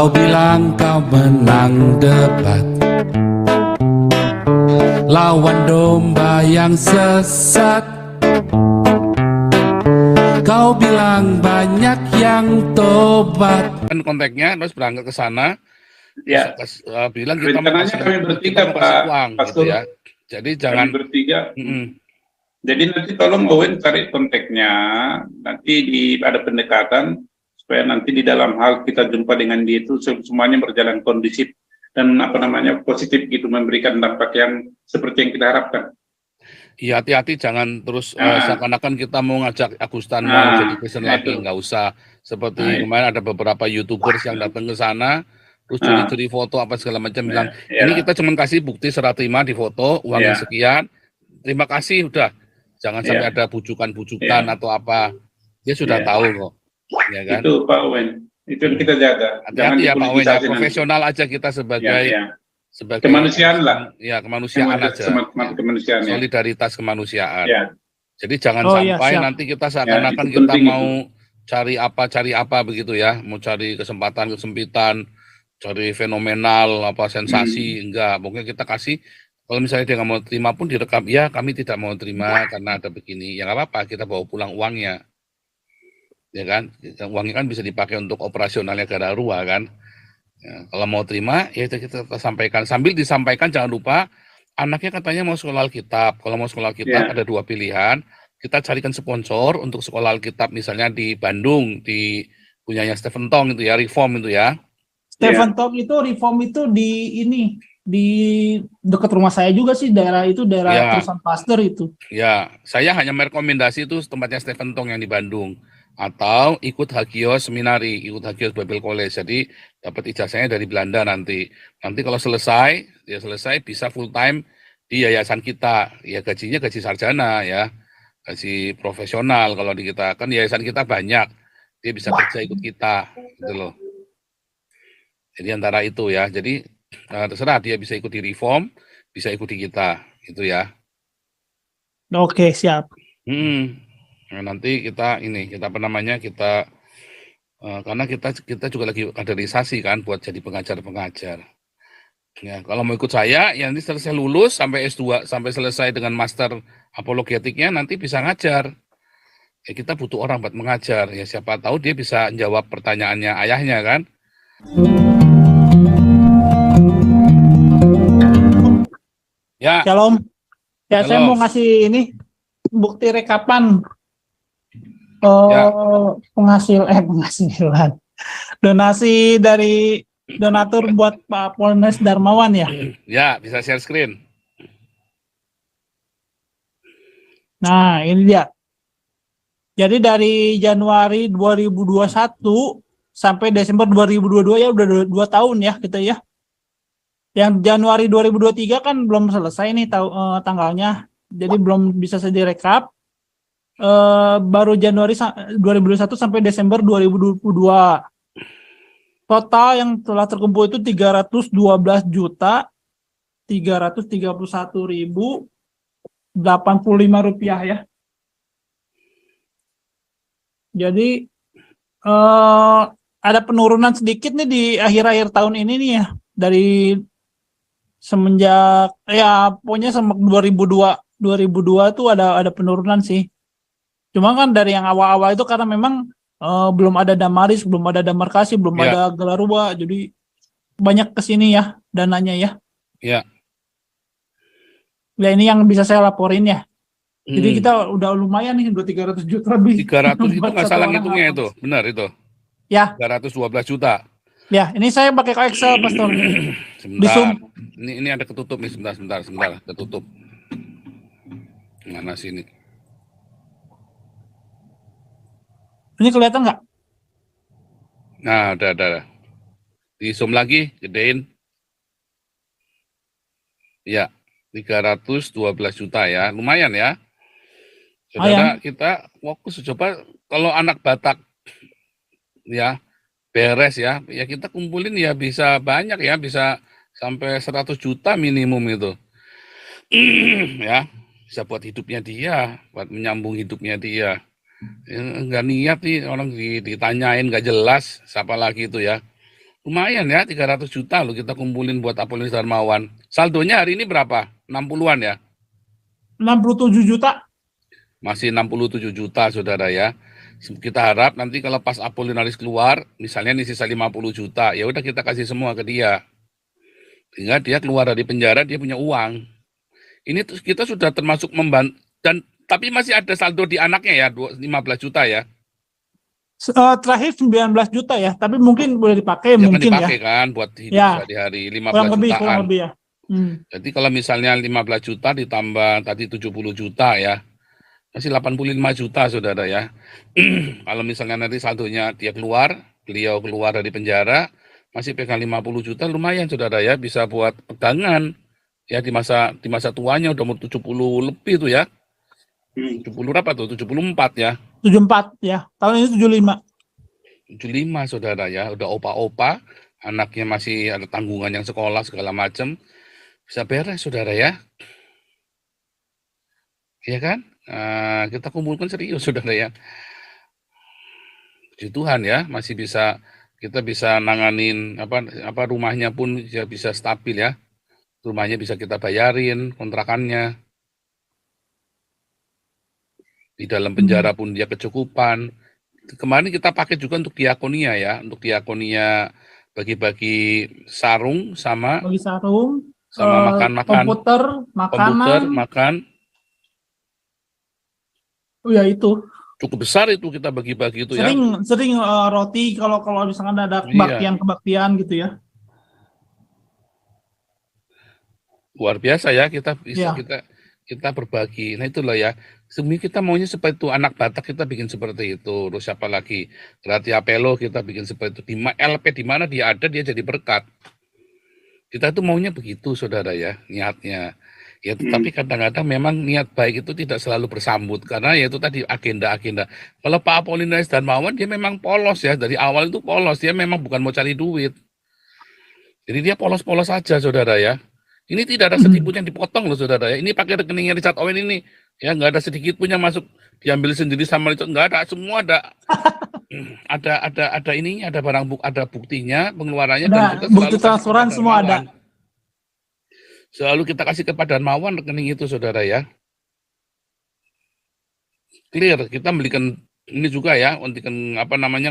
Kau bilang kau menang debat, lawan domba yang sesat. Kau bilang banyak yang tobat. Kan kontaknya terus berangkat ke sana. Ya, Bilang kita mau rencananya kasih, kami bertiga, kita mau kasih Pak uang gitu Pastor. ya. Jadi jangan Kami bertiga. mm-mm. Jadi nanti tolong Owen cari kontaknya. Nanti ada pendekatan supaya nanti di dalam hal kita jumpa dengan dia itu semuanya berjalan kondusif dan positif gitu, memberikan dampak yang seperti yang kita harapkan. Iya, hati-hati jangan terus seakan-akan kita mau ngajak Agustan mau jadi Kristen lagi, nggak usah. Seperti kemarin ada beberapa YouTubers yang datang ke sana, terus curi-curi foto apa segala macam, bilang ini kita cuma kasih bukti serah terima di foto, uangnya sekian, terima kasih udah. Jangan sampai ada bujukan-bujukan atau apa. Dia sudah tahu kok, ya kan? Itu Pak Owen, itu yang kita jaga. Hati-hati ya Pak Owen, ya profesional aja kita sebagai kemanusiaan lah. Ya, kemanusiaan aja. Kemanusiaan, solidaritas kemanusiaan. Ya. Jadi jangan sampai nanti kita seakan-akan kita mau cari apa begitu ya, mau cari kesempatan, kesempitan, cari fenomenal, sensasi, enggak. Mungkin kita kasih, kalau misalnya dia nggak mau terima pun direkam, ya kami tidak mau terima karena ada begini, ya nggak apa-apa, kita bawa pulang uangnya. Ya kan, uangnya kan bisa dipakai untuk operasionalnya Gararua kan. Ya, kalau mau terima, ya itu kita sampaikan. Sambil disampaikan jangan lupa, anaknya katanya mau sekolah Alkitab. Kalau mau sekolah Alkitab ada dua pilihan. Kita carikan sponsor untuk sekolah Alkitab, misalnya di Bandung, di punyanya Stephen Tong itu ya, Reform itu ya. Stephen Tong itu Reform itu di dekat rumah saya juga sih, daerah Terusan Pasteur itu. Ya, saya hanya merekomendasi itu tempatnya Stephen Tong yang di Bandung. Atau ikut Hagios Seminari, ikut Hagios Bible College. Jadi dapat ijazahnya dari Belanda nanti. Nanti kalau selesai bisa full time di yayasan kita. Ya gajinya gaji sarjana ya. Gaji profesional kalau di kita. Kan yayasan kita banyak. Dia bisa kerja ikut kita gitu loh. Jadi antara itu ya. Jadi terserah dia bisa ikut di Reform, bisa ikut di kita gitu ya. Oke, siap. Nah, nanti kita karena kita juga lagi kaderisasi kan buat jadi pengajar-pengajar. Ya, kalau mau ikut saya, ya nanti selesai lulus sampai S2 sampai selesai dengan master apologetiknya nanti bisa ngajar. Ya, kita butuh orang buat mengajar. Ya siapa tahu dia bisa jawab pertanyaannya ayahnya kan. Ya. Shalom. Ya, saya mau ngasih ini bukti rekapan penghasilan donasi dari donatur buat Pak Polnes Darmawan ya. Ya, bisa share screen. Nah, ini dia. Jadi dari Januari 2021 sampai Desember 2022 ya udah 2 tahun ya kita ya. Yang Januari 2023 kan belum selesai nih tanggalnya. Jadi belum bisa saya direkap. Baru Januari 2021 sampai Desember 2022. Total yang telah terkumpul itu 312.331.085 rupiah ya. Jadi ada penurunan sedikit nih di akhir-akhir tahun ini nih ya, dari semenjak pokoknya semenjak 2002 tuh ada penurunan sih. Cuma kan dari yang awal-awal itu karena memang belum ada Damaris, belum ada Damarkasi, belum ada Galarua, jadi banyak kesini ya dananya ya. Iya. Ya ini yang bisa saya laporin ya. Jadi kita udah lumayan nih, udah 300 juta lebih. 300 itu nggak salah ngitungnya itu, benar itu. Ya. 312 juta. Ya, ini saya pakai Excel, Pastor. Sebentar. Ini ada ketutup nih, sebentar, ketutup. Mana sini? Ini kelihatan nggak? Nah, ada. Di zoom lagi, gedein. Ya, 312 juta ya, lumayan ya. Saudara, kita fokus coba kalau anak Batak ya beres ya kita kumpulin ya bisa banyak ya, bisa sampai 100 juta minimum itu. Ya, bisa buat hidupnya dia, buat menyambung hidupnya dia. Enggak niat nih orang ditanyain nggak jelas siapa lagi itu ya. Lumayan ya, 300 juta loh kita kumpulin buat Apolinus Darmawan. Saldonya hari ini berapa? 60-an ya? 67 juta. Masih 67 juta, saudara ya. Kita harap nanti kalau pas Apolinaris keluar, misalnya nih sisa 50 juta, ya udah kita kasih semua ke dia. Sehingga dia keluar dari penjara, dia punya uang. Ini kita sudah termasuk membantu, dan tapi masih ada saldo di anaknya ya, 15 juta ya. Terakhir 19 juta ya, tapi mungkin boleh dipakai, Ya mungkin kan dipakai kan buat hidup ya. sehari-hari, 15 kurang jutaan. lebih ya. Jadi kalau misalnya 15 juta ditambah tadi 70 juta ya, masih 85 juta, saudara ya. Kalau misalnya nanti saldonya beliau keluar dari penjara, masih pegang 50 juta, lumayan, saudara ya, bisa buat pegangan ya di masa tuanya udah mau 70 lebih tuh ya. 70 berapa tuh? 74 ya. 74 ya. Tahun ini 75. 75, saudara ya, udah opa-opa, anaknya masih ada tanggungan yang sekolah segala macam. Bisa beres, saudara ya. Iya kan? Kita kumpulkan serius, saudara ya. Puji Tuhan ya, masih bisa, kita bisa nanganin apa rumahnya pun ya bisa stabil ya. Rumahnya bisa kita bayarin kontrakannya. Di dalam penjara pun dia kecukupan. Kemarin kita pakai juga untuk diakonia ya, untuk diakonia bagi-bagi sarung sama Bagi sarung, makan-makan, komputer, makan. Oh ya itu. Cukup besar itu kita bagi-bagi itu ya. Sering roti kalau misalkan ada kebaktian gitu ya. Luar biasa ya, kita bisa kita berbagi. Nah itulah ya. Sebenarnya kita maunya seperti itu, anak Batak kita bikin seperti itu. Terus siapa lagi? Gratia Pelo kita bikin seperti itu. Di LP di mana dia ada dia jadi berkat. Kita tuh maunya begitu, saudara ya, niatnya. Ya tetapi kadang-kadang memang niat baik itu tidak selalu bersambut karena ya itu tadi agenda-agenda. Kalau Pak Apolinaris Darmawan dia memang polos ya, dari awal itu polos, dia memang bukan mau cari duit. Jadi dia polos-polos saja, saudara ya. Ini tidak ada sedikit pun yang dipotong loh, saudara ya. Ini pakai rekeningnya Richard Owen ini. Ya nggak ada sedikit pun yang masuk diambil sendiri sama Richard, nggak ada, semua ada. ada ini, ada ada buktinya, pengeluarannya dan kita bukti transferan semua ada. Selalu kita kasih kepada Darmawan rekening itu, saudara ya. Clear, kita belikan ini juga ya, untuk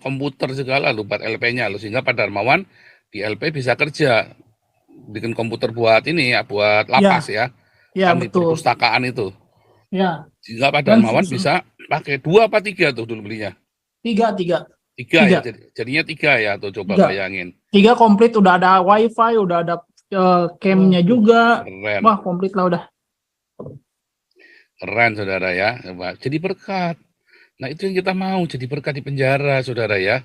komputer segala loh buat LP-nya loh, sehingga Pak Darmawan di LP bisa kerja. Bikin komputer buat ini ya, buat lapas ya. Ya, kan betul. Di perpustakaan itu. Ya. Sehingga Pak Darmawan bisa pakai 2 apa 3 tuh dulu belinya? 3 ya, jadinya 3 ya tuh, coba bayangin. 3 komplit, udah ada wifi, udah ada cam-nya juga. Keren. Wah, komplit lah udah. Keren, saudara ya. Jadi berkat. Nah itu yang kita mau, jadi berkat di penjara, saudara ya.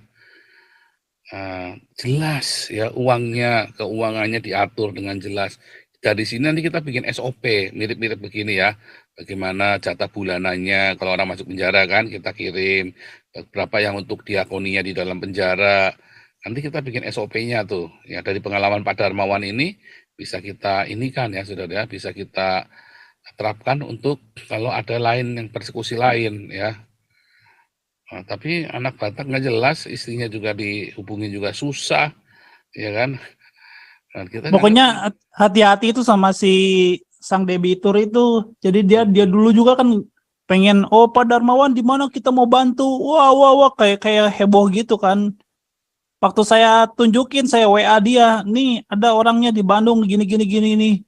Jelas ya, keuangannya diatur dengan jelas. Dari sini nanti kita bikin SOP mirip-mirip begini ya. Bagaimana jatah bulanannya kalau orang masuk penjara kan kita kirim. Berapa yang untuk diakonia di dalam penjara. Nanti kita bikin SOP-nya tuh. Ya dari pengalaman Pak Darmawan ini bisa kita inikan ya, saudara ya, bisa kita terapkan untuk kalau ada lain yang persekusi lain ya. Nah, tapi anak Batak nggak jelas, istrinya juga dihubungin juga susah, ya kan? Nah, kita pokoknya hati-hati itu sama si sang debitur itu. Jadi dia dulu juga kan pengen, Pak Darmawan di mana kita mau bantu, wah kayak heboh gitu kan. Waktu saya tunjukin, saya WA dia, nih ada orangnya di Bandung gini nih.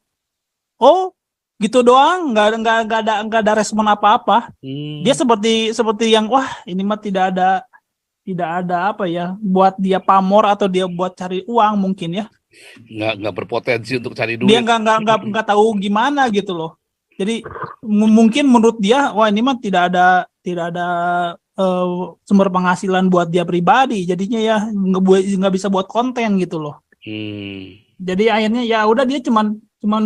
Oh, gitu doang, nggak ada respon apa-apa. Dia seperti yang wah ini mah tidak ada apa ya, buat dia pamor atau dia buat cari uang mungkin ya. Nggak berpotensi untuk cari duit. Dia nggak tahu gimana gitu loh. Jadi mungkin menurut dia wah ini mah tidak ada sumber penghasilan buat dia pribadi, jadinya ya nggak bisa buat konten gitu loh. Jadi akhirnya ya udah dia cuman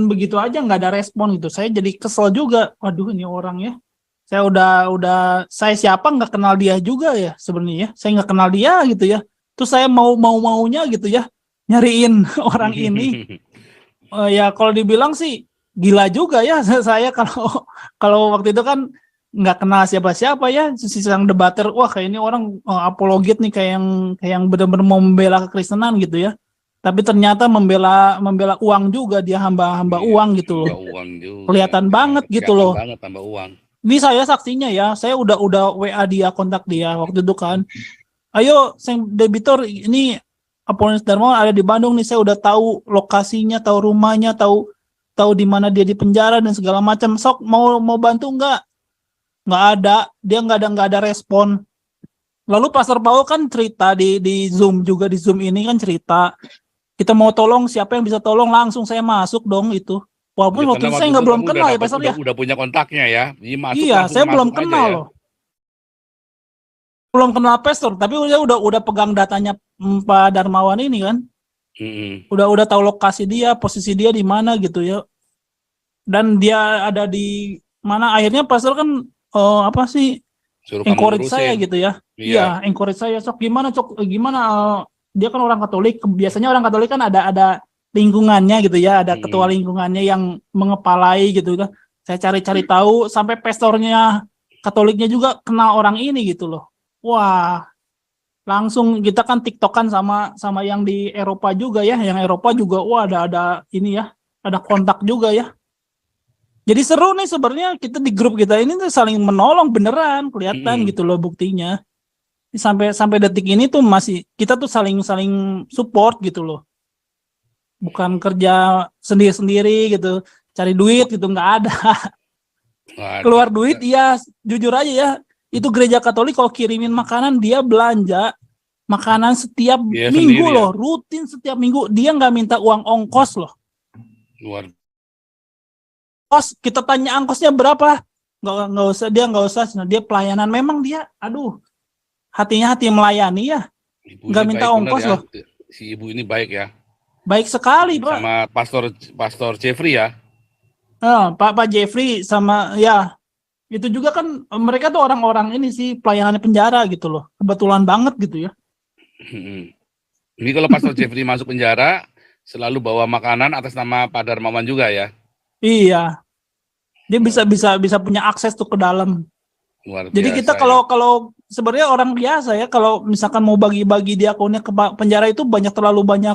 begitu aja, nggak ada respon gitu. Saya jadi kesel juga. Waduh ini orang ya. Saya udah saya siapa nggak kenal dia juga ya sebenarnya. Saya nggak kenal dia gitu ya. Terus saya maunya gitu ya nyariin orang ini. Ya kalau dibilang sih gila juga ya saya kalau waktu itu kan nggak kenal siapa-siapa ya, si sang debater, wah kayak ini orang apologit nih, kayak yang benar-benar mau membela kekristenan gitu ya. Tapi ternyata membela uang juga, dia hamba Iya, uang gitu loh. uang juga. Kelihatan banget gitu Kelihatan loh. banget tambah uang. Ini saya saksinya ya, saya udah WA dia, kontak dia waktu itu kan. Ayo, debitur ini Apollonius Darmawan ada di Bandung nih, saya udah tahu lokasinya, tahu rumahnya, tahu di mana dia di penjara dan segala macam. Sok mau bantu nggak? Nggak ada, dia nggak ada respon. Lalu Pastor Paul kan cerita di Zoom juga, di Zoom ini kan cerita, kita mau tolong, siapa yang bisa tolong, langsung saya masuk dong itu. Walaupun Ya, waktu karena itu saya nggak belum kamu kenal ya dapat, Pastor ya. udah punya kontaknya ya. Jadi masuk Iya, langsung saya belum masuk aja kenal ya. loh. Belum kenal Pastor, tapi udah pegang datanya Pak Darmawan ini kan. Udah tahu lokasi dia, posisi dia di mana gitu ya. Dan dia ada di mana, akhirnya Pastor kan apa sih, Suruh kamu encourage ngurusin. saya gitu ya. Iya, encourage saya, sok gimana dia kan orang Katolik, biasanya orang Katolik kan ada lingkungannya gitu ya, ada ketua lingkungannya yang mengepalai gitu kan. Saya cari-cari tahu sampai pastornya Katoliknya juga kenal orang ini gitu loh. Wah, langsung kita kan TikTokan sama yang di Eropa juga ya, yang Eropa juga wah ada ini ya, ada kontak juga ya. Jadi seru nih sebenarnya, kita di grup kita ini tuh saling menolong beneran, kelihatan gitu loh buktinya. Sampai detik ini tuh masih kita tuh saling support gitu loh. Bukan kerja sendiri-sendiri gitu, cari duit gitu, nggak ada. Keluar duit ya, jujur aja ya, itu gereja Katolik kalau kirimin makanan, dia belanja makanan setiap minggu loh, rutin setiap minggu, dia nggak minta uang ongkos loh. Luar. Kos, kita tanya ongkosnya berapa, nggak usah, dia pelayanan, memang dia, aduh, hatinya hati melayani ya, nggak minta ongkos loh. Si ibu ini baik ya. Baik sekali Pak. Sama Pastor Jeffrey ya. Pak Jeffrey sama ya, itu juga kan mereka tuh orang-orang ini sih pelayanan penjara gitu loh, kebetulan banget gitu ya. Ini kalau Pastor Jeffrey masuk penjara selalu bawa makanan atas nama Pak Darmawan juga ya. Iya, dia bisa punya akses tuh ke dalam. Luar biasa. Jadi kita kalau sebenarnya orang biasa ya, kalau misalkan mau bagi-bagi di akunnya ke penjara itu terlalu banyak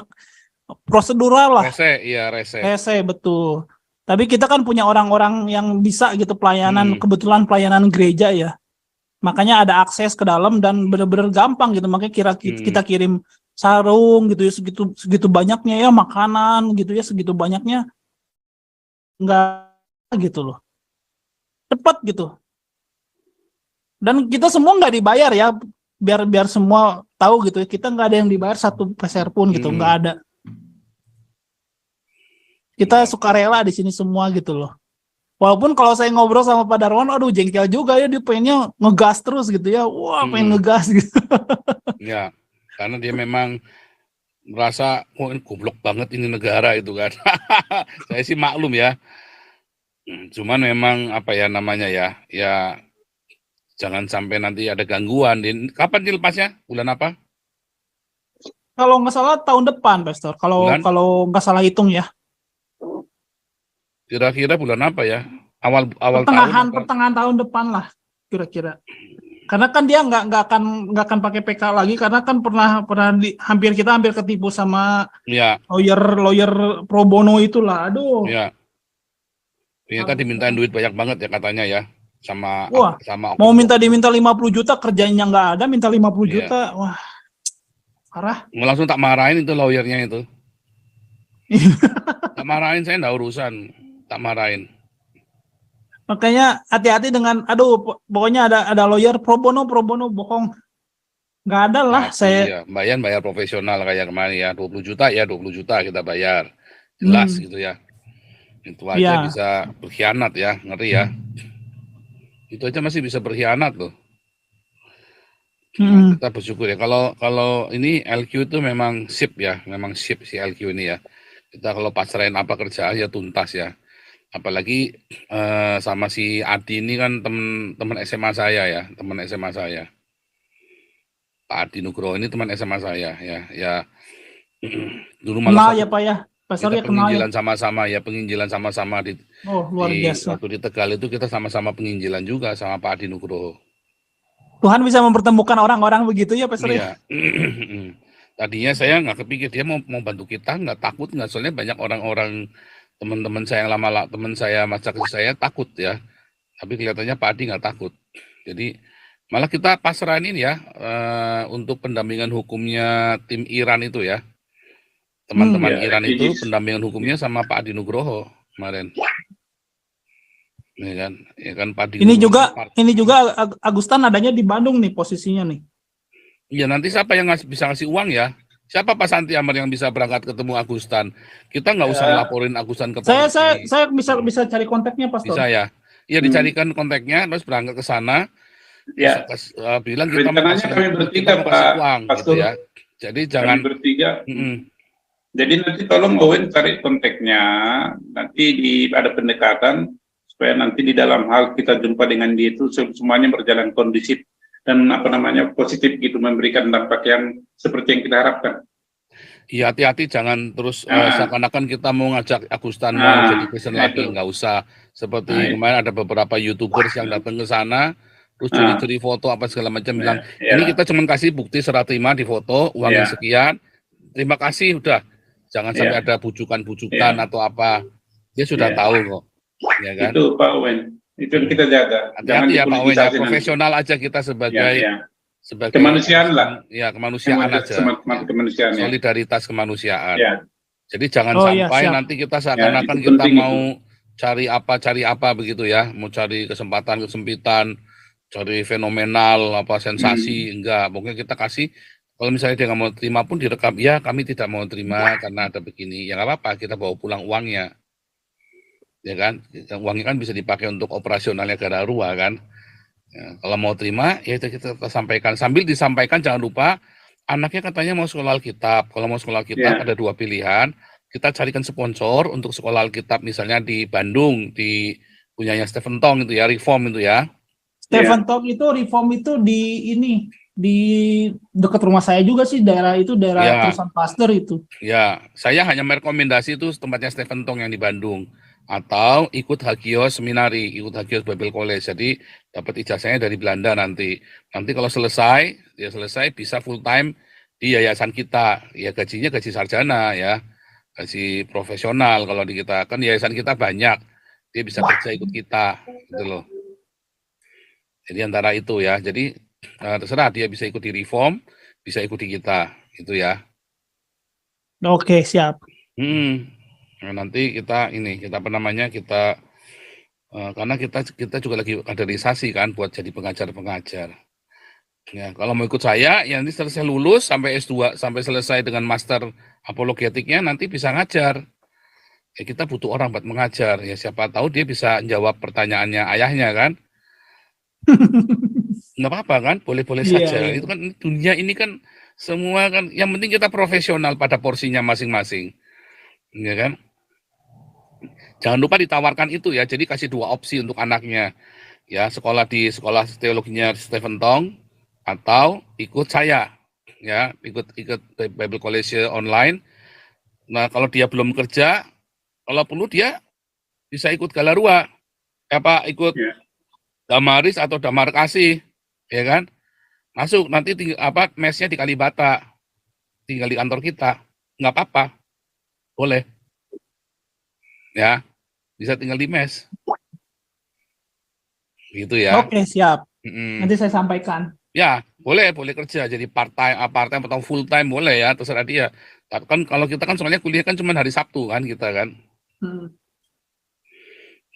prosedural lah. Rese betul. Tapi kita kan punya orang-orang yang bisa gitu pelayanan, kebetulan pelayanan gereja ya. Makanya ada akses ke dalam dan benar-benar gampang gitu. Makanya kita kirim sarung gitu ya, segitu banyaknya ya, makanan gitu ya, segitu banyaknya. Enggak gitu loh, cepat gitu, dan kita semua nggak dibayar ya, biar semua tahu gitu, kita nggak ada yang dibayar satu peser pun gitu, nggak ada. Kita sukarela di sini semua gitu loh. Walaupun kalau saya ngobrol sama Pak Darmawan, aduh jengkel juga ya, dia pengennya ngegas terus gitu ya, wah pengen ngegas gitu. Ya, karena dia memang merasa goblok banget ini negara itu kan. Saya sih maklum ya. Cuman memang apa ya namanya ya jangan sampai nanti ada gangguan. Kapan dilepasnya? Bulan apa? Kalau nggak salah tahun depan, Pastor. Kalau nggak salah hitung ya. Kira-kira bulan apa ya? Awal pertengahan tahun depan lah, kira-kira. Karena kan dia nggak akan pakai PK lagi, karena kan pernah hampir ketipu sama lawyer pro bono itulah. Aduh. Ya. Ternyata dimintain duit banyak banget ya katanya ya, sama mau diminta 50 juta, kerjanya nggak ada, minta 50 juta. Wah, parah. Langsung tak marahin itu lawyernya itu. Tak marahin, saya nggak urusan, tak marahin. Makanya hati-hati dengan, pokoknya ada lawyer pro bono bohong. Nggak ada lah. Saya bayar profesional kayak kemarin ya, 20 juta kita bayar. Jelas gitu ya. Itu aja bisa berkhianat ya, ngeri ya. Itu aja masih bisa berkhianat loh. Kita bersyukur ya. Kalau ini LQ itu memang sip ya, memang sip si LQ ini ya. Kita kalau pasrahin apa kerjaan ya tuntas ya. Apalagi sama si Adi ini kan teman SMA saya ya, teman SMA saya. Pak Adi Nugroho ini teman SMA saya ya. Dulu malah ya Pak ya. Kita penginjilan sama-sama di luar biasa. Waktu di Tegal itu kita sama-sama penginjilan juga sama Pak Adi Nugroho. Tuhan bisa mempertemukan orang-orang begitu ya Pastor ya. Tadinya saya nggak kepikir dia mau bantu kita, nggak takut nggak, soalnya banyak orang-orang teman-teman saya yang teman saya masa kecil saya takut ya. Tapi kelihatannya Pak Adi nggak takut. Jadi malah kita pasrahin ini ya untuk pendampingan hukumnya tim Iran itu ya. Teman-teman Ya, Iran itu Regis. pendampingan hukumnya sama Pak Adi Nugroho kemarin. Ya kan Pak Adi Ini Nugroho. juga Agustan adanya di Bandung nih posisinya nih. Ya nanti siapa yang bisa ngasih uang ya? Siapa Pak Santi Amar yang bisa berangkat ketemu Agustan? Kita nggak usah laporin Agustan ke polisi. Saya bisa cari kontaknya, Pastor. Bisa ya? Iya dicarikan kontaknya, terus berangkat ke sana. Ya. Bilang kita mau Rencananya kami bertiga, mau kasih Pak uang Pastor. gitu ya. Jadi jangan Kami bertiga. Jadi nanti tolong Owen cari kontaknya. Nanti ada pendekatan supaya nanti di dalam hal kita jumpa dengan dia itu semuanya berjalan kondusif dan positif gitu, memberikan dampak yang seperti yang kita harapkan. Iya, hati-hati jangan terus seakan-akan kita mau ngajak Agustan mau jadi Kristen lagi, nggak usah. Seperti kemarin ada beberapa YouTubers yang datang ke sana, terus curi-curi foto apa segala macam, bilang ini kita cuma kasih bukti serah terima di foto, uangnya sekian, terima kasih, udah. Jangan sampai ada bujukan-bujukan atau apa. Dia sudah tahu kok. Ya kan? Itu Pak Owen, itu yang kita jaga. Hati-hati ya Pak Owen, ya, profesional aja kita sebagai kemanusiaan lah. Ya, kemanusiaan aja. Kemanusiaan, solidaritas kemanusiaan. Ya. Jadi jangan sampai nanti kita seakan-akan kita mau cari apa begitu ya, mau cari kesempatan kesempitan, cari fenomenal apa sensasi, enggak. Pokoknya kita kasih, kalau misalnya dia nggak mau terima pun direkam, ya kami tidak mau terima karena ada begini, ya nggak apa-apa, kita bawa pulang uangnya. Ya kan, uangnya kan bisa dipakai untuk operasionalnya Gararua kan. Ya, kalau mau terima, ya itu kita sampaikan. Sambil disampaikan jangan lupa, anaknya katanya mau sekolah Alkitab. Kalau mau sekolah Alkitab ada dua pilihan. Kita carikan sponsor untuk sekolah Alkitab, misalnya di Bandung, di punyanya Stephen Tong itu ya, Reform itu ya. Stephen Tong itu Reform itu di dekat rumah saya juga sih, daerah Terusan Pasteur itu. Ya, saya hanya merekomendasi itu tempatnya Stephen Tong yang di Bandung. Atau ikut Hagios Seminari, ikut Hagios Bible College. Jadi dapat ijazahnya dari Belanda nanti. Nanti kalau selesai bisa full time di yayasan kita. Ya gajinya gaji sarjana ya. Gaji profesional kalau di kita. Kan yayasan kita banyak. Dia bisa kerja ikut kita gitu loh. Jadi antara itu ya. Jadi terserah dia bisa ikut di Reform, bisa ikut di kita gitu ya. Oke, siap. Nah, nanti kita karena kita juga lagi kaderisasi kan buat jadi pengajar. Ya, kalau mau ikut saya, ya nanti selesai lulus sampai S2 sampai selesai dengan master apologetiknya nanti bisa ngajar. Ya, kita butuh orang buat mengajar. Ya siapa tahu dia bisa jawab pertanyaannya ayahnya kan. Nggak apa-apa kan, boleh-boleh saja. Itu kan dunia ini kan semua kan, yang penting kita profesional pada porsinya masing-masing. Ya kan? Jangan lupa ditawarkan itu ya. Jadi kasih dua opsi untuk anaknya. Ya, sekolah di sekolah teologinya Stephen Tong atau ikut saya. Ya, ikut Bible College online. Nah, kalau dia belum kerja, kalau perlu dia bisa ikut Galarua. Ikut Damaris atau Damar Kasih, ya kan? Masuk nanti mesnya di Kalibata. Tinggal di kantor kita. Nggak apa-apa. Boleh. Ya, bisa tinggal di mes. Gitu ya. Oke, siap. Nanti saya sampaikan. Ya, boleh kerja jadi part-time atau full-time boleh ya, terserah dia. Tapi kan kalau kita kan soalnya kuliah kan cuma hari Sabtu kan kita kan.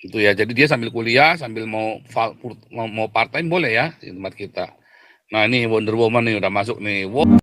Gitu ya. Jadi dia sambil kuliah, sambil mau part-time boleh ya di tempat kita. Nah, ini Wonder Woman nih udah masuk nih. Wow.